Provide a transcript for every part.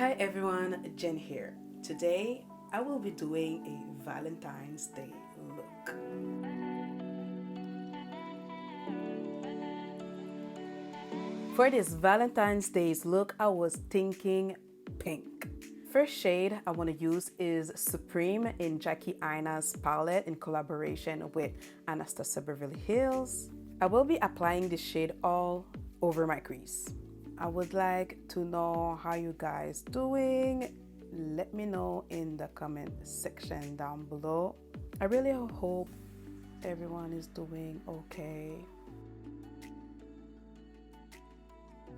Hi everyone, Jen here. Today I will be doing a Valentine's Day look. For this Valentine's Day's look, I was thinking pink. First shade I want to use is Supreme in Jackie Aina's palette in collaboration with Anastasia Beverly Hills. I will be applying this shade all over my crease. I would like to know how you guys doing. Let me know in the comment section down below. I really hope everyone is doing okay.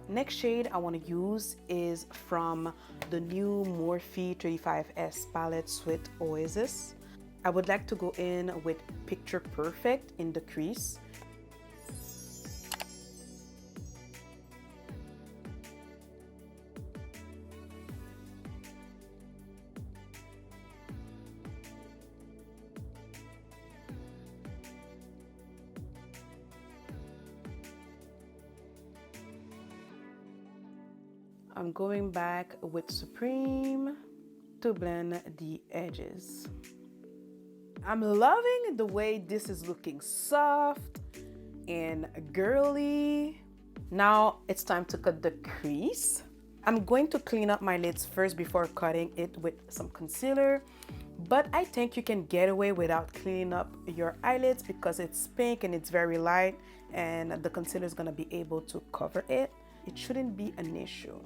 Next shade I want to use is from the new Morphe 35S palette with Oasis. I would like to go in with Picture Perfect in the crease. I'm going back with Supreme to blend the edges. I'm loving the way this is looking soft and girly. Now it's time to cut the crease. I'm going to clean up my lids first before cutting it with some concealer, but I think you can get away without cleaning up your eyelids because it's pink and it's very light and the concealer is going to be able to cover it. It shouldn't be an issue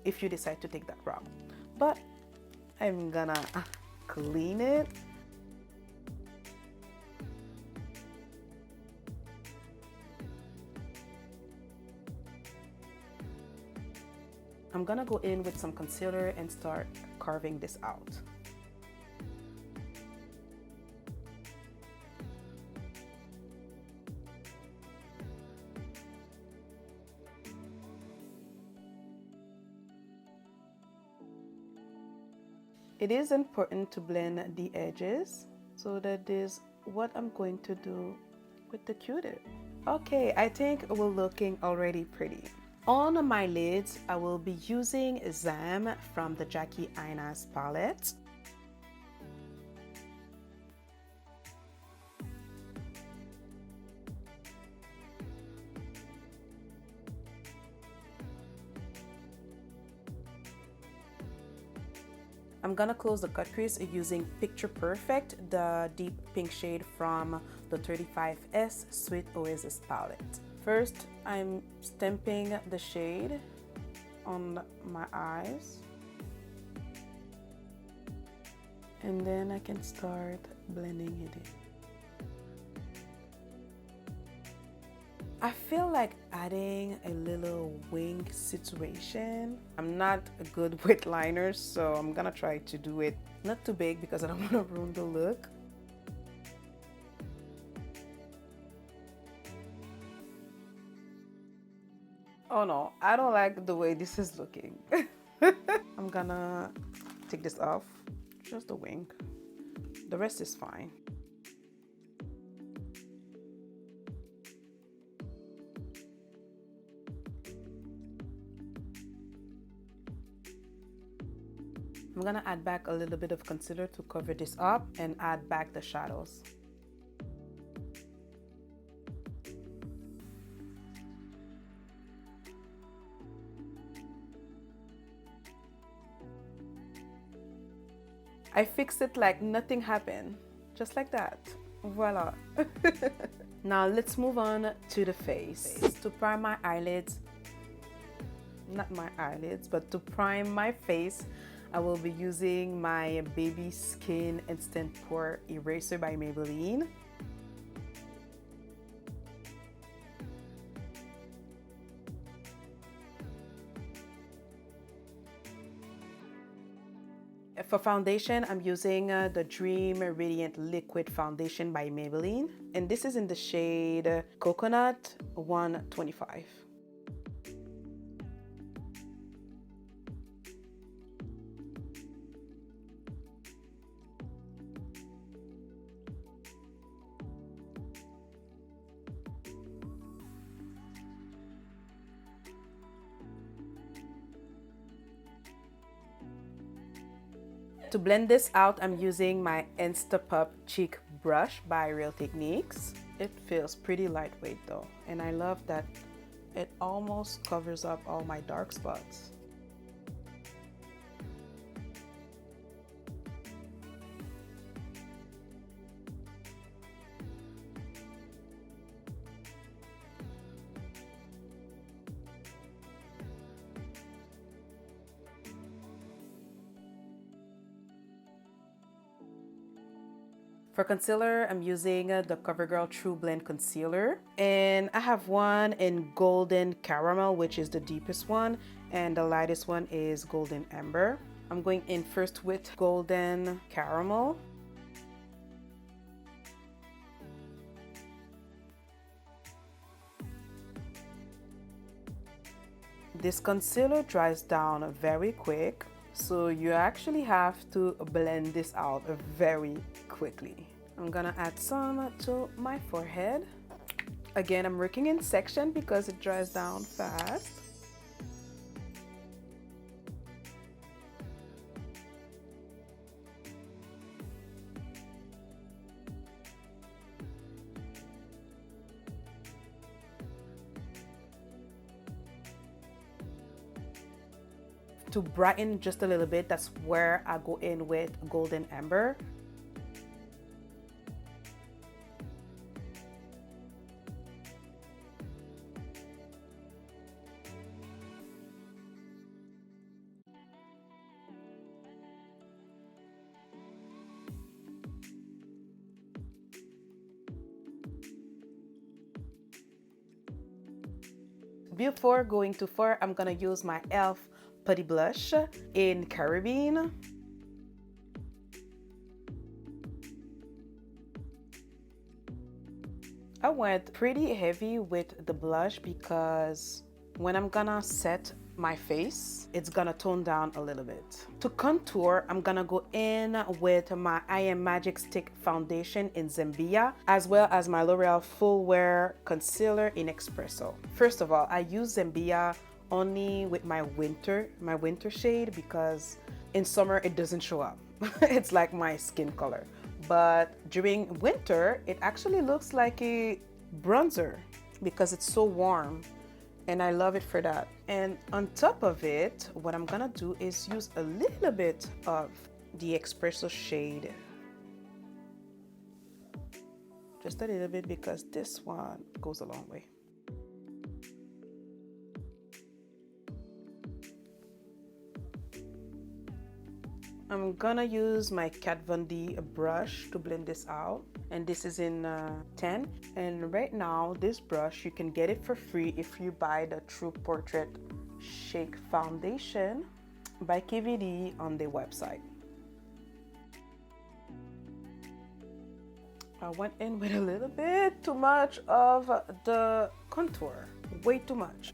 if you decide to take that route, but I'm gonna clean it. I'm gonna go in with some concealer and start carving this out. It is important to blend the edges, so that is what I'm going to do with the Q-tip. Okay, I think we're looking already pretty. On my lids, I will be using Zanm from the Jackie Aina's palette. I'm gonna close the cut crease using Picture Perfect, the deep pink shade from the 35S Sweet Oasis palette. First, I'm stamping the shade on my eyes, and then I can start blending it in. I feel like adding a little wing situation. I'm not good with liners, so I'm gonna try to do it not too big because I don't want to ruin the look. Oh no, I don't like the way this is looking. I'm gonna take this off, just the wing. The rest is fine. I'm gonna add back a little bit of concealer to cover this up and add back the shadows. I fixed it like nothing happened, just like that. Voila. Now let's move on to the face. To prime my eyelids, not my eyelids, but to prime my face, I will be using my Baby Skin Instant Pore Eraser by Maybelline. For foundation, I'm using the Dream Radiant Liquid Foundation by Maybelline, and this is in the shade Coconut 125. To blend this out, I'm using my Instapup Cheek Brush by Real Techniques. It feels pretty lightweight though, and I love that it almost covers up all my dark spots. For concealer, I'm using the Covergirl Trublend concealer, and I have one in Golden Caramel, which is the deepest one, and the lightest one is Golden Amber. I'm going in first with Golden Caramel. This concealer dries down very quick, so you actually have to blend this out very quickly. I'm gonna add some to my forehead. Again, I'm working in section because it dries down fast. To brighten just a little bit, that's where I go in with Golden Amber. Before going to Pore, I'm gonna use my e.l.f. Putty Blush in Carribean. I went pretty heavy with the blush because when I'm gonna set my face, it's gonna tone down a little bit. To contour, I'm gonna go in with my I Am Magic Stick foundation in Zambia, as well as my L'Oreal Full Wear concealer in Expresso. First of all, I use Zambia only with my winter shade because in summer it doesn't show up. It's like my skin color. But during winter, it actually looks like a bronzer because it's so warm, and I love it for that. And on top of it, what I'm gonna do is use a little bit of the Expresso shade. Just a little bit because this one goes a long way. I'm gonna use my Kat Von D brush to blend this out, and this is in 10. And right now, this brush, you can get it for free if you buy the True Portrait Shake Foundation by KVD on their website. I went in with a little bit too much of the contour, way too much.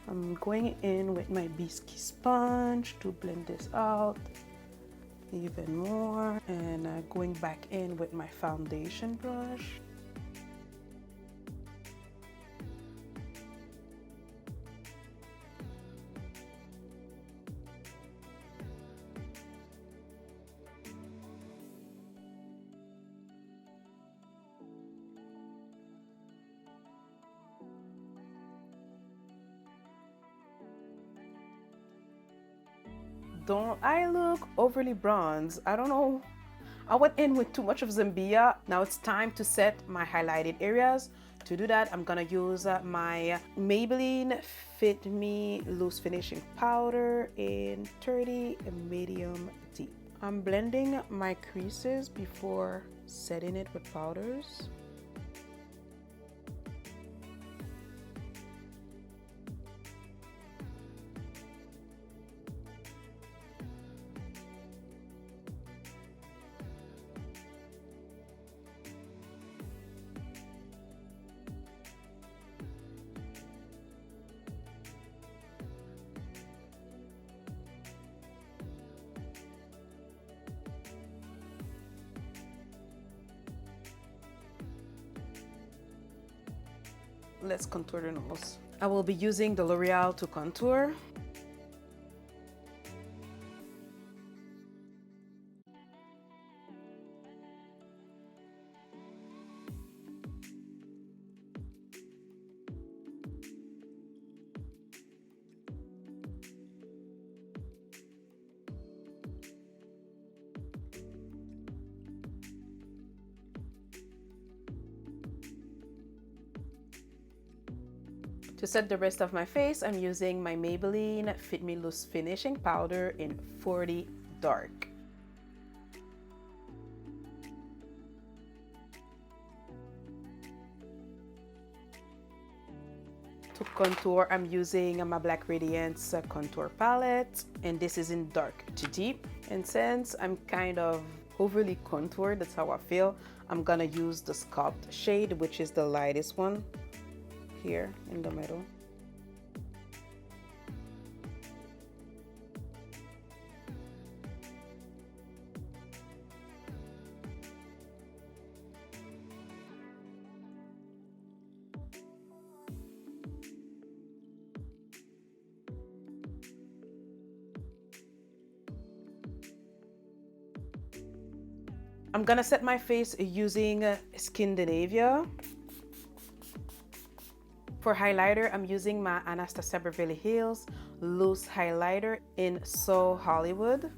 I'm going in with my Biscuit sponge to blend this out even more, and going back in with my foundation brush. Don't I look overly bronze? I don't know. I went in with too much of Zambia. Now it's time to set my highlighted areas. To do that, I'm gonna use my Maybelline Fit Me Loose Finishing Powder in 30 medium deep. I'm blending my creases before setting it with powders. Let's contour the nose. I will be using the L'Oreal to contour. To set the rest of my face, I'm using my Maybelline Fit Me Loose Finishing Powder in 40 Dark. To contour, I'm using my Black Radiance contour palette, and this is in dark to deep. And since I'm kind of overly contoured, that's how I feel, I'm gonna use the Sculpt shade, which is the lightest one here in the middle. I'm gonna set my face using Skindinavia. For highlighter, I'm using my Anastasia Beverly Hills Loose Highlighter in So Hollywood.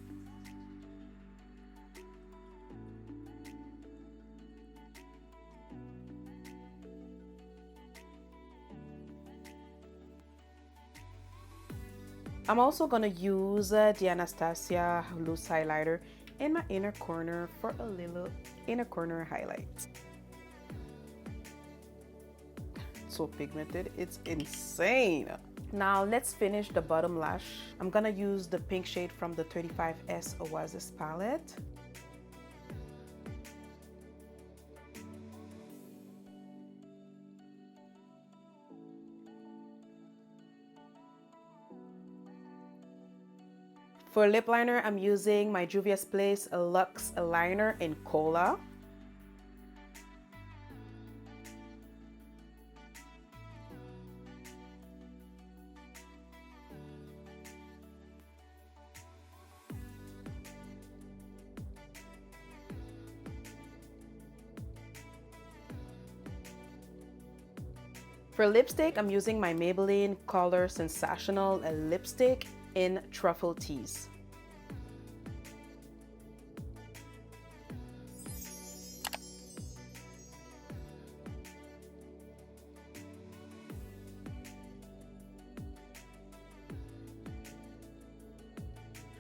I'm also gonna use the Anastasia Loose Highlighter in my inner corner for a little inner corner highlight. So pigmented, it's insane. Now let's finish the bottom lash. I'm gonna use the pink shade from the 35S Oasis palette. For lip liner, I'm using my Juvia's Place Luxe Liner in Cola. For lipstick, I'm using my Maybelline Color Sensational lipstick in Truffle Tease.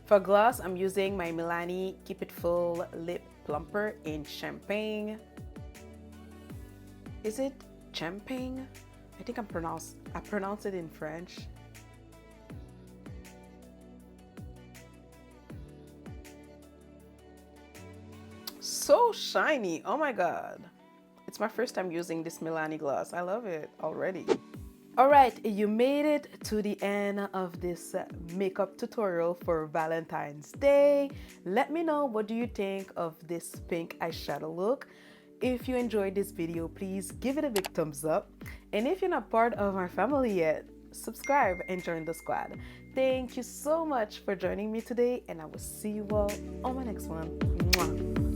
For gloss, I'm using my Milani Keep It Full Lip Plumper in Champagne. Is it Champagne? I think I pronounce it in French. So shiny, oh my god. It's my first time using this Milani gloss. I love it already. Alright, you made it to the end of this makeup tutorial for Valentine's Day. Let me know, what do you think of this pink eyeshadow look? If you enjoyed this video, please give it a big thumbs up. And if you're not part of my family yet, subscribe and join the squad. Thank you so much for joining me today, and I will see you all on my next one. Mwah.